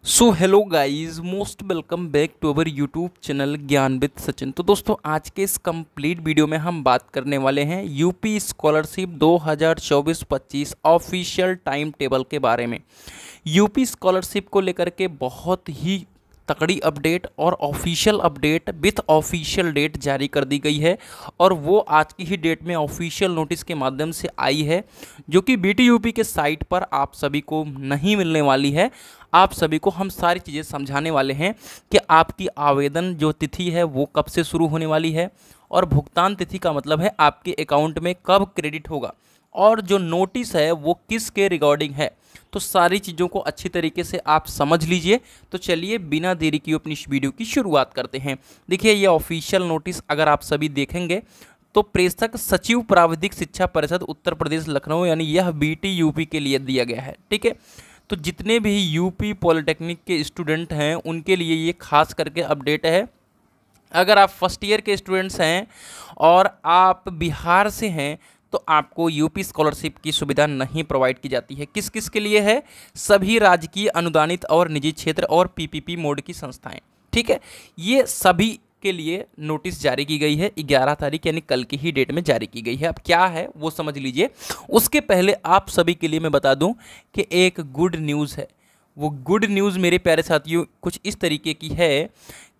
So hello guys, most welcome back to our YouTube channel Gyan with Sachin. तो दोस्तों, आज के इस कंप्लीट वीडियो में हम बात करने वाले हैं UP scholarship 2024-25 official time table के बारे में। यूपी स्कॉलरशिप को लेकर के बहुत ही तगड़ी अपडेट और official update with official date जारी कर दी गई है, और वो आज की ही डेट में ऑफिशियल नोटिस के माध्यम से आई है, जो कि बीटीयूपी के साइट पर आप सभी को नहीं मिलने वाली है। आप सभी को हम सारी चीज़ें समझाने वाले हैं कि आपकी आवेदन जो तिथि है वो कब से शुरू होने वाली है, और भुगतान तिथि का मतलब है आपके अकाउंट में कब क्रेडिट होगा, और जो नोटिस है वो किसके रिगार्डिंग है। तो सारी चीज़ों को अच्छी तरीके से आप समझ लीजिए। तो चलिए बिना देरी किए अपनी इस वीडियो की शुरुआत करते हैं। देखिए, ये ऑफिशियल नोटिस अगर आप सभी देखेंगे तो प्रेषक सचिव प्राविधिक शिक्षा परिषद उत्तर प्रदेश लखनऊ, यानी यह बीटीयूपी के लिए दिया गया है। ठीक है, तो जितने भी यूपी पॉलिटेक्निक के स्टूडेंट हैं उनके लिए ये खास करके अपडेट है। अगर आप फर्स्ट ईयर के स्टूडेंट्स हैं और आप बिहार से हैं तो आपको यूपी स्कॉलरशिप की सुविधा नहीं प्रोवाइड की जाती है। किस किस के लिए है? सभी राजकीय अनुदानित और निजी क्षेत्र और पीपीपी मोड की संस्थाएं। ठीक है, ये सभी के लिए नोटिस जारी की गई है। 11 तारीख यानी कल की ही डेट में जारी की गई है। अब क्या है वो समझ लीजिए। उसके पहले आप सभी के लिए मैं बता दूं कि एक गुड न्यूज़ है। वो गुड न्यूज़ मेरे प्यारे साथियों कुछ इस तरीके की है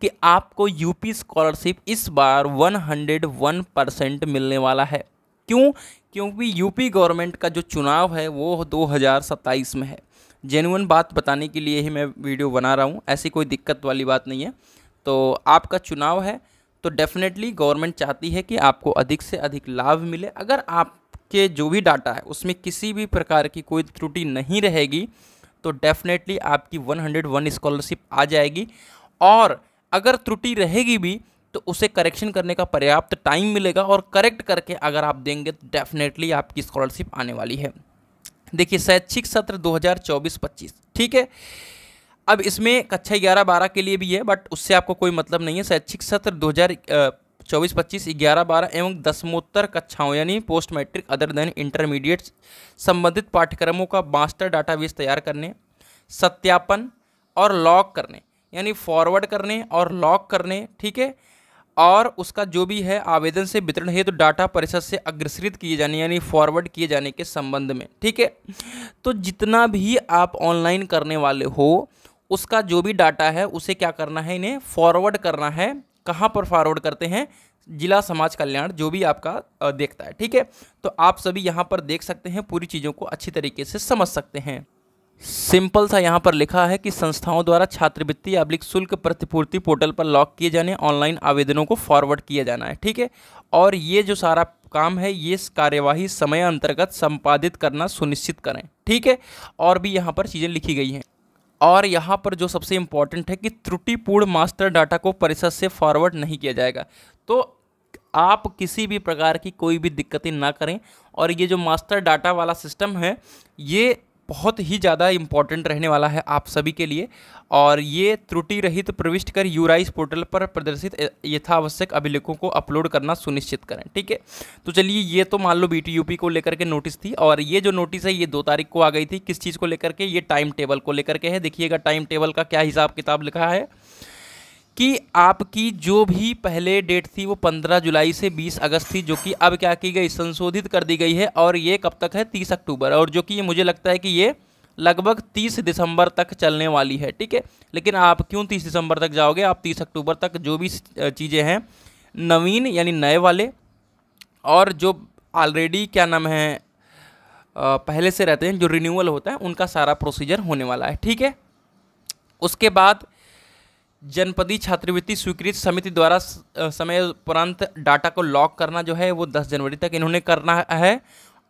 कि आपको यूपी स्कॉलरशिप इस बार 101% मिलने वाला है। क्यों? क्योंकि यूपी गवर्नमेंट का जो चुनाव है वो 2027 में है। जेन्युइन बात बताने के लिए ही मैं वीडियो बना रहा हूँ, ऐसी कोई दिक्कत वाली बात नहीं है। तो आपका चुनाव है तो डेफिनेटली गवर्नमेंट चाहती है कि आपको अधिक से अधिक लाभ मिले। अगर आपके जो भी डाटा है उसमें किसी भी प्रकार की कोई त्रुटि नहीं रहेगी तो डेफिनेटली आपकी 101 स्कॉलरशिप आ जाएगी, और अगर त्रुटि रहेगी भी तो उसे करेक्शन करने का पर्याप्त टाइम मिलेगा, और करेक्ट करके अगर आप देंगे तो डेफिनेटली आपकी स्कॉलरशिप आने वाली है। देखिए, शैक्षिक सत्र 2024-25, ठीक है। अब इसमें कक्षा 11-12 के लिए भी है, बट उससे आपको कोई मतलब नहीं है। शैक्षिक सत्र 2024-25 11-12 एवं दसमोत्तर कक्षाओं यानी post matric other than intermediate संबंधित पाठ्यक्रमों का मास्टर डाटाबेस तैयार करने, सत्यापन और लॉक करने, यानी फॉरवर्ड करने और लॉक करने। ठीक है, और उसका जो भी है आवेदन से वितरण हेतु तो डाटा परिषद से अग्रेषित किए जाने यानी फॉरवर्ड किए जाने के संबंध में। ठीक है, तो जितना भी आप ऑनलाइन करने वाले हो उसका जो भी डाटा है उसे क्या करना है, इन्हें फॉरवर्ड करना है। कहाँ पर फॉरवर्ड करते हैं? जिला समाज कल्याण जो भी आपका देखता है। ठीक है, तो आप सभी यहाँ पर देख सकते हैं, पूरी चीज़ों को अच्छी तरीके से समझ सकते हैं। सिंपल सा यहाँ पर लिखा है कि संस्थाओं द्वारा छात्रवृत्ति अब्लिक शुल्क प्रतिपूर्ति पोर्टल पर लॉक किए जाने ऑनलाइन आवेदनों को फॉरवर्ड किया जाना है। ठीक है, और ये जो सारा काम है ये कार्यवाही समय अंतर्गत संपादित करना सुनिश्चित करें। ठीक है, और भी यहाँ पर चीज़ें लिखी गई हैं। और यहाँ पर जो सबसे इम्पॉर्टेंट है कि त्रुटिपूर्ण मास्टर डाटा को परिषद से फॉरवर्ड नहीं किया जाएगा। तो आप किसी भी प्रकार की कोई भी दिक्कतें ना करें, और ये जो मास्टर डाटा वाला सिस्टम है ये बहुत ही ज़्यादा इम्पॉर्टेंट रहने वाला है आप सभी के लिए, और ये त्रुटि रहित प्रविष्ट कर यूराइस पोर्टल पर प्रदर्शित यथावश्यक अभिलेखों को अपलोड करना सुनिश्चित करें। ठीक है, तो चलिए, ये तो मान लो बीटीयूपी को लेकर के नोटिस थी, और ये जो नोटिस है ये 2 तारीख को आ गई थी। किस चीज़ को लेकर के? ये टाइम टेबल को लेकर के है। देखिएगा टाइम टेबल का क्या हिसाब किताब लिखा है कि आपकी जो भी पहले डेट थी वो 15 जुलाई से 20 अगस्त थी, जो कि अब क्या की गई, संशोधित कर दी गई है, और ये कब तक है? 30 अक्टूबर, और जो कि ये मुझे लगता है कि ये लगभग 30 दिसंबर तक चलने वाली है। ठीक है, लेकिन आप क्यों 30 दिसंबर तक जाओगे? आप 30 अक्टूबर तक जो भी चीज़ें हैं नवीन यानी नए वाले, और जो ऑलरेडी क्या नाम है पहले से रहते हैं जो रिन्यूअल होता है, उनका सारा प्रोसीजर होने वाला है। ठीक है, उसके बाद जनपदीय छात्रवृत्ति स्वीकृत समिति द्वारा समय उपरांत डाटा को लॉक करना जो है वो 10 जनवरी तक इन्होंने करना है,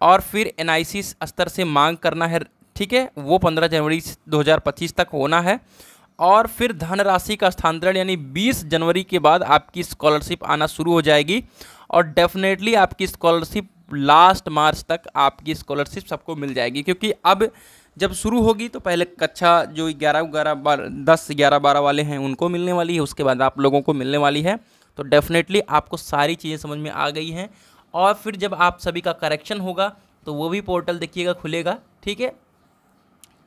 और फिर एनआईसी स्तर से मांग करना है। ठीक है, वो 15 जनवरी 2025 तक होना है, और फिर धनराशि का हस्तांतरण यानी 20 जनवरी के बाद आपकी स्कॉलरशिप आना शुरू हो जाएगी, और डेफिनेटली आपकी स्कॉलरशिप लास्ट मार्च तक आपकी स्कॉलरशिप सबको मिल जाएगी। क्योंकि अब जब शुरू होगी तो पहले कक्षा जो 10-11-12 वाले हैं उनको मिलने वाली है, उसके बाद आप लोगों को मिलने वाली है। तो डेफिनेटली आपको सारी चीज़ें समझ में आ गई हैं, और फिर जब आप सभी का करेक्शन होगा तो वो भी पोर्टल देखिएगा खुलेगा। ठीक है,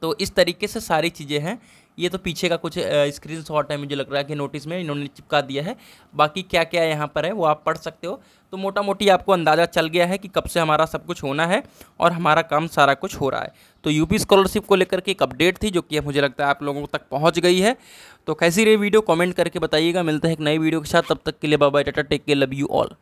तो इस तरीके से सारी चीज़ें हैं। ये तो पीछे का कुछ स्क्रीनशॉट है, मुझे लग रहा है कि नोटिस में इन्होंने चिपका दिया है। बाकी क्या क्या यहाँ पर है वो आप पढ़ सकते हो। तो मोटा मोटी आपको अंदाज़ा चल गया है कि कब से हमारा सब कुछ होना है और हमारा काम सारा कुछ हो रहा है। तो यूपी स्कॉलरशिप को लेकर के एक अपडेट थी जो कि मुझे लगता है आप लोगों तक पहुँच गई है। तो कैसी रही वीडियो कमेंट करके बताइएगा। मिलते हैं एक नई वीडियो के साथ, तब तक के लिए bye bye, tata, take care, love you all.